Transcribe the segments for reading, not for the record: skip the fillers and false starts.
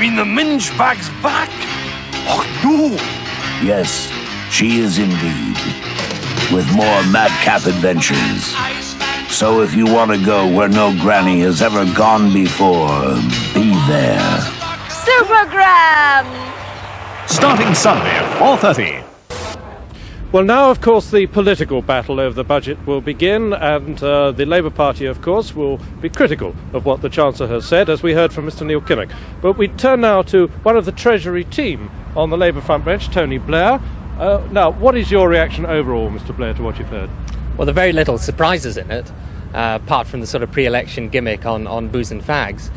mean the minge bag's back? Oh, no. Yes, she is indeed. With more madcap adventures. So if you want to go where no granny has ever gone before, be there. Supergram! Starting Sunday at 4:30. Well, now, of course, the political battle over the budget will begin, and the Labour Party, of course, will be critical of what the Chancellor has said, as we heard from Mr Neil Kinnock. But we turn now to one of the Treasury team on the Labour front bench, Tony Blair. Now, what is your reaction overall, Mr Blair, to what you've heard? Well, there are very little surprises in it, apart from the sort of pre-election gimmick on booze and fags.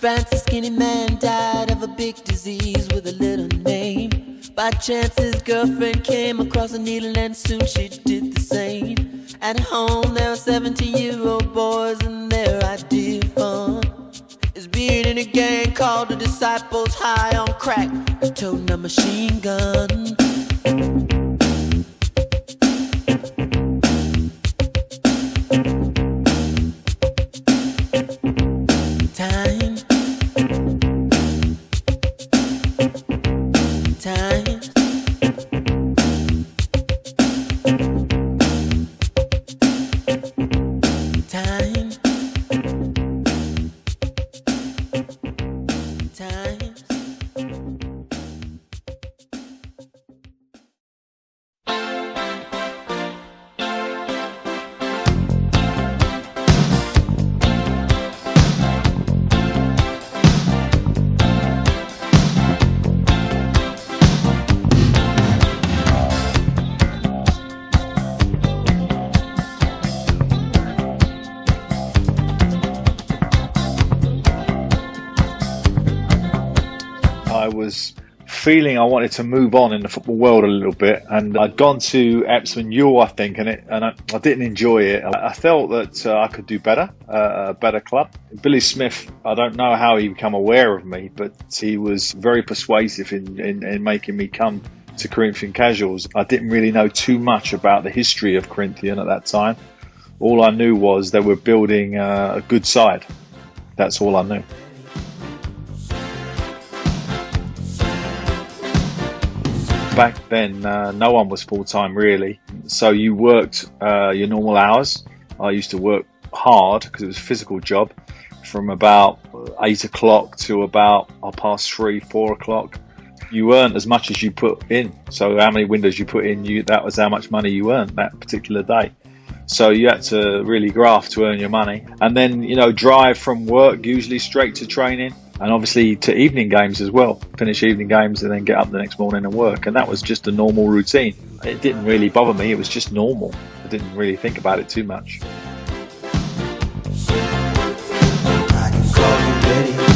France, a skinny man died of a big disease with a little name. By chance his girlfriend came across a needle and soon she did the same. At home there were 17-year-old boys and their idea of fun is being in a gang called the Disciples, high on crack and toting a machine gun. I was feeling I wanted to move on in the football world a little bit, and I'd gone to Epsom Ewell, I think, and I didn't enjoy it. I felt that I could do better, a better club. Billy Smith, I don't know how he became aware of me, but he was very persuasive in making me come to Corinthian Casuals. I didn't really know too much about the history of Corinthian at that time. All I knew was they were building a good side. That's all I knew. Back then, no one was full-time really, so you worked your normal hours. I used to work hard because it was a physical job, from about 8 o'clock to about 3:30, 4 o'clock. You earned as much as you put in, so how many windows you put in, that was how much money you earned that particular day. So you had to really graft to earn your money, and then drive from work usually straight to training. And obviously to evening games as well, finish evening games and then get up the next morning and work. And that was just a normal routine. It didn't really bother me, it was just normal. I didn't really think about it too much. I can call you Betty.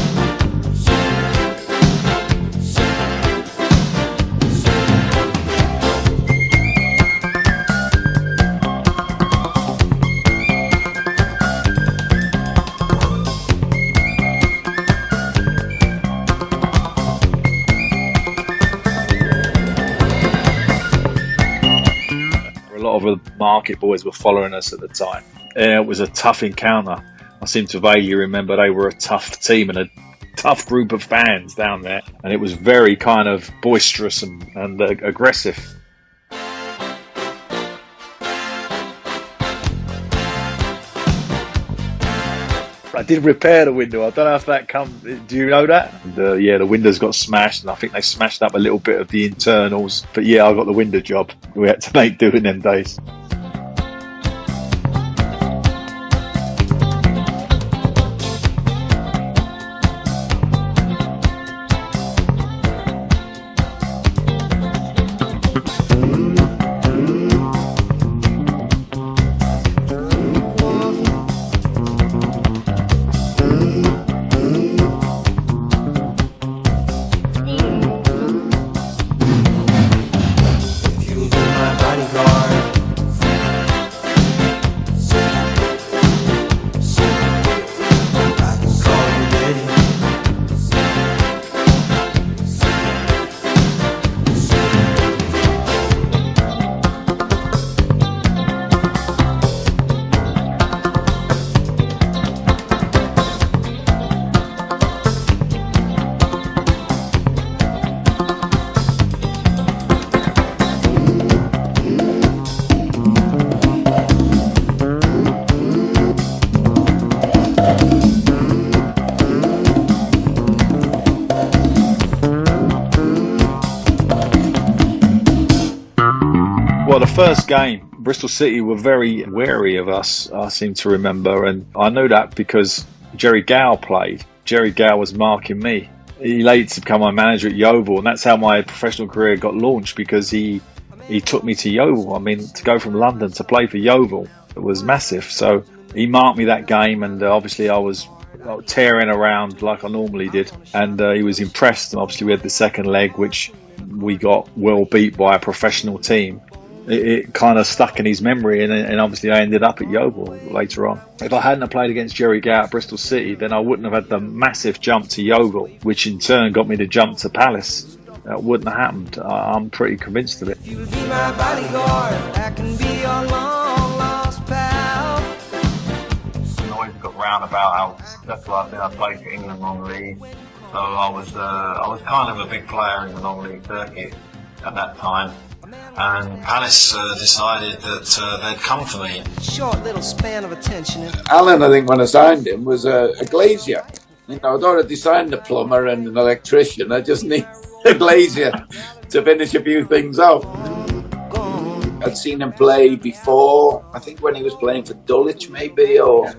A lot of the market boys were following us at the time. It was a tough encounter. I seem to vaguely remember they were a tough team and a tough group of fans down there, and it was very kind of boisterous and aggressive. I did repair the window. I don't know if that do you know that? And, yeah, the windows got smashed, and I think they smashed up a little bit of the internals. But yeah, I got the window job. We had to make do in them days. bodyguard. I can call you daddy. Well, the first game, Bristol City were very wary of us, I seem to remember, and I know that because Jerry Gow played. Jerry Gow was marking me. He later to become my manager at Yeovil, and that's how my professional career got launched, because he took me to Yeovil. I mean, to go from London to play for Yeovil, it was massive. So he marked me that game, and obviously I was tearing around like I normally did, and he was impressed. And obviously we had the second leg, which we got well beat by a professional team. It kind of stuck in his memory, and obviously I ended up at Yeovil later on. If I hadn't have played against Jerry Gow at Bristol City, then I wouldn't have had the massive jump to Yeovil, which in turn got me to jump to Palace. That wouldn't have happened. I'm pretty convinced of it. You will be my bodyguard. I can be your long lost pal. I always got round about how that's why I played for England non-league. So I was kind of a big player in the non-league circuit at that time. And Palace decided that they'd come for me. Short little span of attention. Alan, I think, when I signed him, was a glazier. You know, I'd already signed a plumber and an electrician. I just need a glazier to finish a few things off. I'd seen him play before, I think when he was playing for Dulwich maybe, or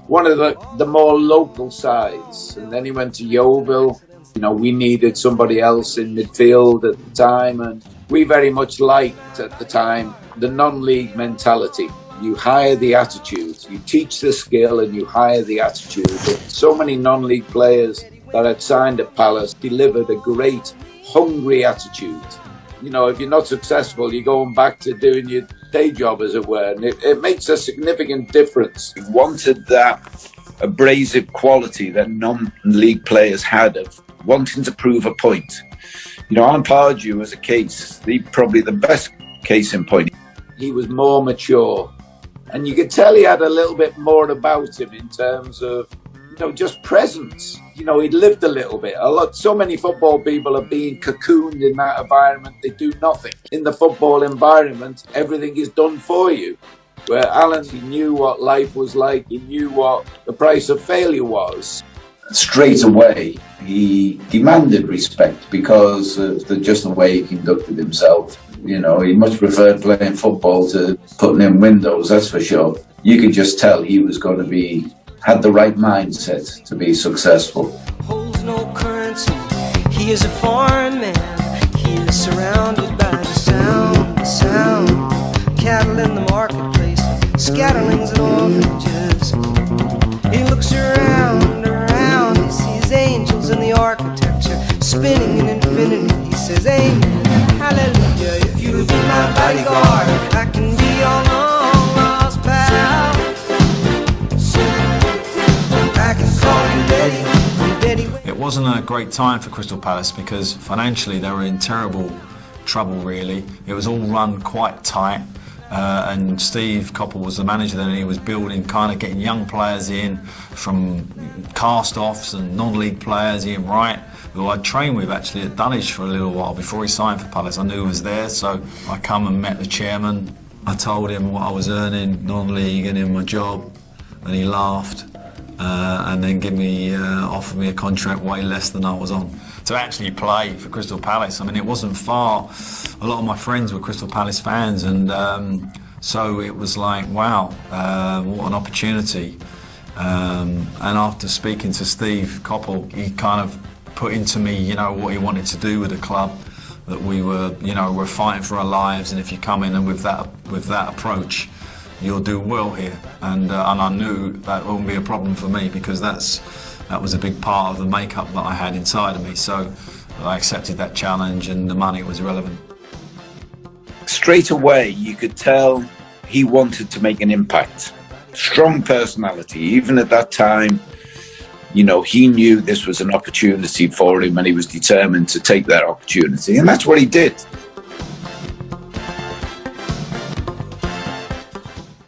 one of the more local sides. And then he went to Yeovil. You know, we needed somebody else in midfield at the time, and we very much liked at the time the non-league mentality. You hire the attitude, you teach the skill, and you hire the attitude. So many non-league players that had signed at Palace delivered a great, hungry attitude. You know, if you're not successful, you're going back to doing your day job, as it were, and it makes a significant difference. We wanted that abrasive quality that non-league players had of wanting to prove a point. You know, Alan Pardew was a case, probably the best case in point. He was more mature, and you could tell he had a little bit more about him in terms of, you know, just presence. You know, he'd lived a little bit. So many football people are being cocooned in that environment. They do nothing. In the football environment, everything is done for you. Where Alan, he knew what life was like. He knew what the price of failure was. Straight away, he demanded respect because of just the way he conducted himself. You know, he much preferred playing football to putting in windows, that's for sure. You could just tell he was going to had the right mindset to be successful. Holds no currency. He is a foreign man. He is surrounded by the sound. Cattle in the marketplace, scatterlings and orphanages. He looks around. He sees angels in the architecture, spinning in infinity. He says, amen, hallelujah. If you be my bodyguard, I can be your long lost pal. I can call you daddy. It wasn't a great time for Crystal Palace because financially they were in terrible trouble, really. It was all run quite tight. And Steve Coppell was the manager then, and he was building, kind of getting young players in from cast-offs and non-league players. Ian Wright, who I'd trained with actually at Dulwich for a little while before he signed for Palace. I knew he was there, so I come and met the chairman. I told him what I was earning non-league and in my job, and he laughed and then offered me a contract way less than I was on to actually play for Crystal Palace. I mean, it wasn't far. A lot of my friends were Crystal Palace fans, and so it was like, wow, what an opportunity. And after speaking to Steve Coppell, he kind of put into me, you know, what he wanted to do with the club, that we were, you know, we're fighting for our lives, and if you come in and with that approach, you'll do well here. And I knew that wouldn't be a problem for me, because that was a big part of the makeup that I had inside of me. So I accepted that challenge, and the money was irrelevant. straight away you could tell he wanted to make an impact. Strong personality. Even at that time, you know, he knew this was an opportunity for him and he was determined to take that opportunity. And that's what he did.